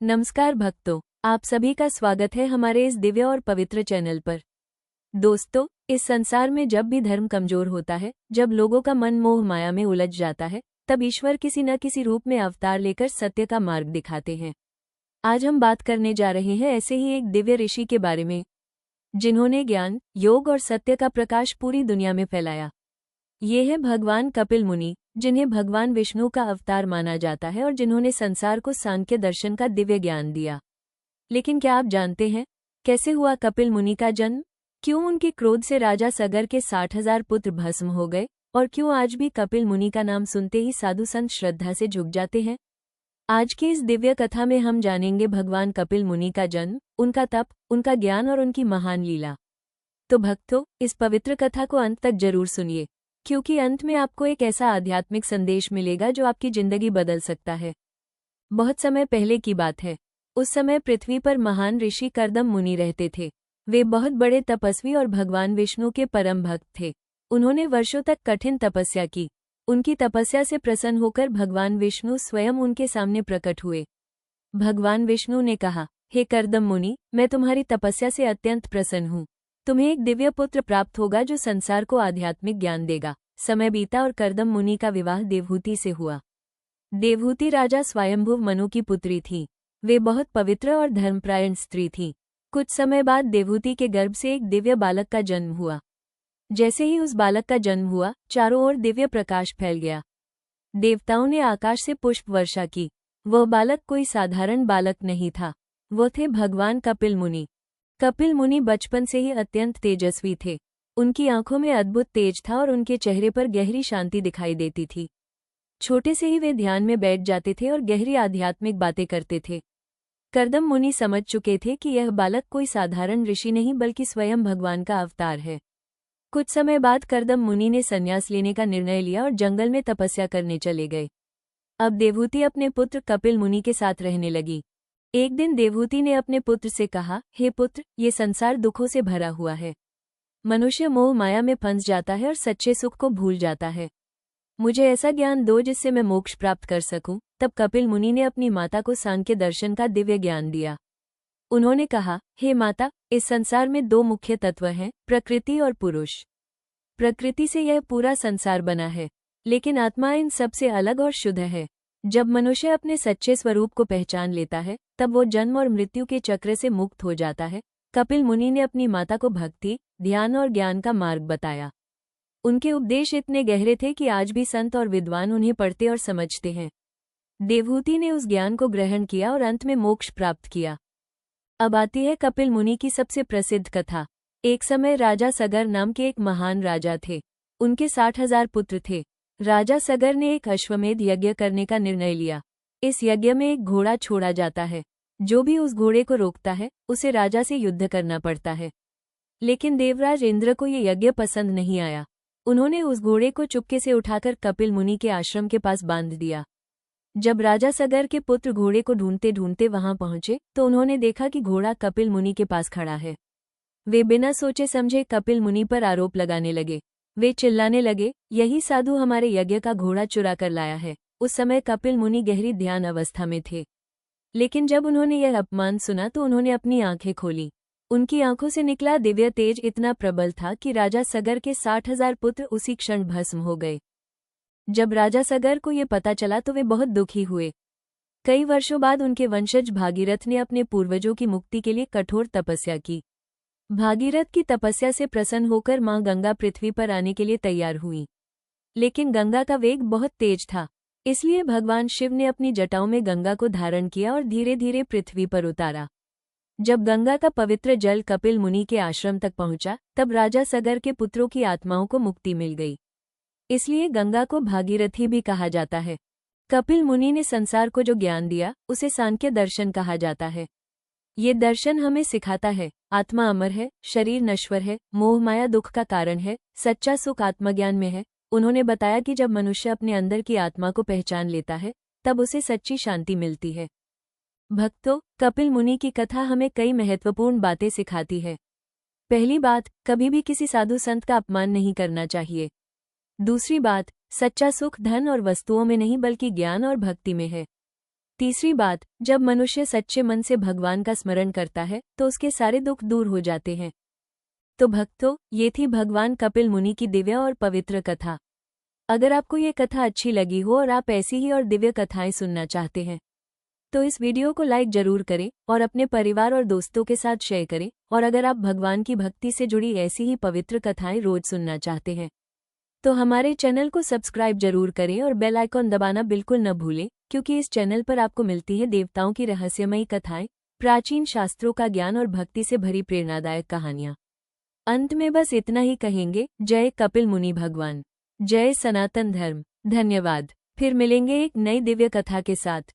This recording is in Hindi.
नमस्कार भक्तों, आप सभी का स्वागत है हमारे इस दिव्य और पवित्र चैनल पर। दोस्तों, इस संसार में जब भी धर्म कमजोर होता है, जब लोगों का मन मोह माया में उलझ जाता है, तब ईश्वर किसी न किसी रूप में अवतार लेकर सत्य का मार्ग दिखाते हैं। आज हम बात करने जा रहे हैं ऐसे ही एक दिव्य ऋषि के बारे में, जिन्होंने ज्ञान, योग और सत्य का प्रकाश पूरी दुनिया में फैलाया। ये है भगवान कपिल मुनि, जिन्हें भगवान विष्णु का अवतार माना जाता है और जिन्होंने संसार को सांख्य दर्शन का दिव्य ज्ञान दिया। लेकिन क्या आप जानते हैं, कैसे हुआ कपिल मुनि का जन्म? क्यों उनके क्रोध से राजा सगर के 60,000 पुत्र भस्म हो गए? और क्यों आज भी कपिल मुनि का नाम सुनते ही साधु संत श्रद्धा से झुक जाते हैं? आज की इस दिव्य कथा में हम जानेंगे भगवान कपिल मुनि का जन्म, उनका तप, उनका ज्ञान और उनकी महान लीला। तो भक्तों, इस पवित्र कथा को अंत तक जरूर सुनिए, क्योंकि अंत में आपको एक ऐसा आध्यात्मिक संदेश मिलेगा जो आपकी जिंदगी बदल सकता है। बहुत समय पहले की बात है। उस समय पृथ्वी पर महान ऋषि कर्दम मुनि रहते थे। वे बहुत बड़े तपस्वी और भगवान विष्णु के परम भक्त थे। उन्होंने वर्षों तक कठिन तपस्या की। उनकी तपस्या से प्रसन्न होकर भगवान विष्णु स्वयं उनके सामने प्रकट हुए। भगवान विष्णु ने कहा, हे कर्दम मुनि, मैं तुम्हारी तपस्या से अत्यंत प्रसन्न हूँ। तुम्हें एक दिव्य पुत्र प्राप्त होगा जो संसार को आध्यात्मिक ज्ञान देगा। समय बीता और कर्दम मुनि का विवाह देवहूति से हुआ। देवहूति राजा स्वयंभुव मनु की पुत्री थी। वे बहुत पवित्र और धर्मपरायण स्त्री थी। कुछ समय बाद देवहूति के गर्भ से एक दिव्य बालक का जन्म हुआ। जैसे ही उस बालक का जन्म हुआ, चारों ओर दिव्य प्रकाश फैल गया। देवताओं ने आकाश से पुष्प वर्षा की। वह बालक कोई साधारण बालक नहीं था, वो थे भगवान कपिल मुनि। कपिल मुनि बचपन से ही अत्यंत तेजस्वी थे। उनकी आंखों में अद्भुत तेज था और उनके चेहरे पर गहरी शांति दिखाई देती थी। छोटे से ही वे ध्यान में बैठ जाते थे और गहरी आध्यात्मिक बातें करते थे। कर्दम मुनि समझ चुके थे कि यह बालक कोई साधारण ऋषि नहीं बल्कि स्वयं भगवान का अवतार है। कुछ समय बाद कर्दम मुनि ने संन्यास लेने का निर्णय लिया और जंगल में तपस्या करने चले गए। अब देवहूति अपने पुत्र कपिल मुनि के साथ रहने लगी। एक दिन देवहूति ने अपने पुत्र से कहा, हे पुत्र, ये संसार दुखों से भरा हुआ है। मनुष्य मोह माया में फंस जाता है और सच्चे सुख को भूल जाता है। मुझे ऐसा ज्ञान दो जिससे मैं मोक्ष प्राप्त कर सकूं। तब कपिल मुनि ने अपनी माता को सांख्य दर्शन का दिव्य ज्ञान दिया। उन्होंने कहा, हे माता, इस संसार में दो मुख्य तत्व हैं, प्रकृति और पुरुष। प्रकृति से यह पूरा संसार बना है, लेकिन आत्मा इन सबसे अलग और शुद्ध है। जब मनुष्य अपने सच्चे स्वरूप को पहचान लेता है, तब वो जन्म और मृत्यु के चक्र से मुक्त हो जाता है। कपिल मुनि ने अपनी माता को भक्ति, ध्यान और ज्ञान का मार्ग बताया। उनके उपदेश इतने गहरे थे कि आज भी संत और विद्वान उन्हें पढ़ते और समझते हैं। देवहूति ने उस ज्ञान को ग्रहण किया और अंत में मोक्ष प्राप्त किया। अब आती है कपिल मुनि की सबसे प्रसिद्ध कथा। एक समय राजा सगर नाम के एक महान राजा थे। उनके 60,000 पुत्र थे। राजा सगर ने एक अश्वमेध यज्ञ करने का निर्णय लिया। इस यज्ञ में एक घोड़ा छोड़ा जाता है। जो भी उस घोड़े को रोकता है, उसे राजा से युद्ध करना पड़ता है। लेकिन देवराज इंद्र को ये यज्ञ पसंद नहीं आया। उन्होंने उस घोड़े को चुपके से उठाकर कपिल मुनि के आश्रम के पास बांध दिया। जब राजा सगर के पुत्र घोड़े को ढूंढते ढूंढते वहां पहुंचे, तो उन्होंने देखा कि घोड़ा कपिल मुनि के पास खड़ा है। वे बिना सोचे समझे कपिल मुनि पर आरोप लगाने लगे। वे चिल्लाने लगे, यही साधु हमारे यज्ञ का घोड़ा चुरा कर लाया है। उस समय कपिल मुनि गहरी ध्यान अवस्था में थे। लेकिन जब उन्होंने यह अपमान सुना तो उन्होंने अपनी आंखें खोली। उनकी आंखों से निकला दिव्य तेज इतना प्रबल था कि राजा सगर के 60,000 पुत्र उसी क्षण भस्म हो गए। जब राजा सगर को ये पता चला तो वे बहुत दुखी हुए। कई वर्षों बाद उनके वंशज भागीरथ ने अपने पूर्वजों की मुक्ति के लिए कठोर तपस्या की। भागीरथ की तपस्या से प्रसन्न होकर मां गंगा पृथ्वी पर आने के लिए तैयार हुई। लेकिन गंगा का वेग बहुत तेज था, इसलिए भगवान शिव ने अपनी जटाओं में गंगा को धारण किया और धीरे धीरे पृथ्वी पर उतारा। जब गंगा का पवित्र जल कपिल मुनि के आश्रम तक पहुंचा, तब राजा सगर के पुत्रों की आत्माओं को मुक्ति मिल गई। इसलिए गंगा को भागीरथी भी कहा जाता है। कपिल मुनि ने संसार को जो ज्ञान दिया, उसे सांख्य दर्शन कहा जाता है। ये दर्शन हमें सिखाता है, आत्मा अमर है, शरीर नश्वर है, मोह माया दुख का कारण है, सच्चा सुख आत्मज्ञान में है। उन्होंने बताया कि जब मनुष्य अपने अंदर की आत्मा को पहचान लेता है, तब उसे सच्ची शांति मिलती है। भक्तों, कपिल मुनि की कथा हमें कई महत्वपूर्ण बातें सिखाती है। पहली बात, कभी भी किसी साधु संत का अपमान नहीं करना चाहिए। दूसरी बात, सच्चा सुख धन और वस्तुओं में नहीं बल्कि ज्ञान और भक्ति में है। तीसरी बात, जब मनुष्य सच्चे मन से भगवान का स्मरण करता है तो उसके सारे दुख दूर हो जाते हैं। तो भक्तों, ये थी भगवान कपिल मुनि की दिव्य और पवित्र कथा। अगर आपको ये कथा अच्छी लगी हो और आप ऐसी ही और दिव्य कथाएं सुनना चाहते हैं तो इस वीडियो को लाइक जरूर करें और अपने परिवार और दोस्तों के साथ शेयर करें। और अगर आप भगवान की भक्ति से जुड़ी ऐसी ही पवित्र कथाएं रोज सुनना चाहते हैं तो हमारे चैनल को सब्सक्राइब जरूर करें और बेल आइकॉन दबाना बिल्कुल न भूलें, क्योंकि इस चैनल पर आपको मिलती है देवताओं की रहस्यमयी कथाएं, प्राचीन शास्त्रों का ज्ञान और भक्ति से भरी प्रेरणादायक कहानियां। अंत में बस इतना ही कहेंगे, जय कपिल मुनि भगवान, जय सनातन धर्म। धन्यवाद। फिर मिलेंगे एक नई दिव्य कथा के साथ।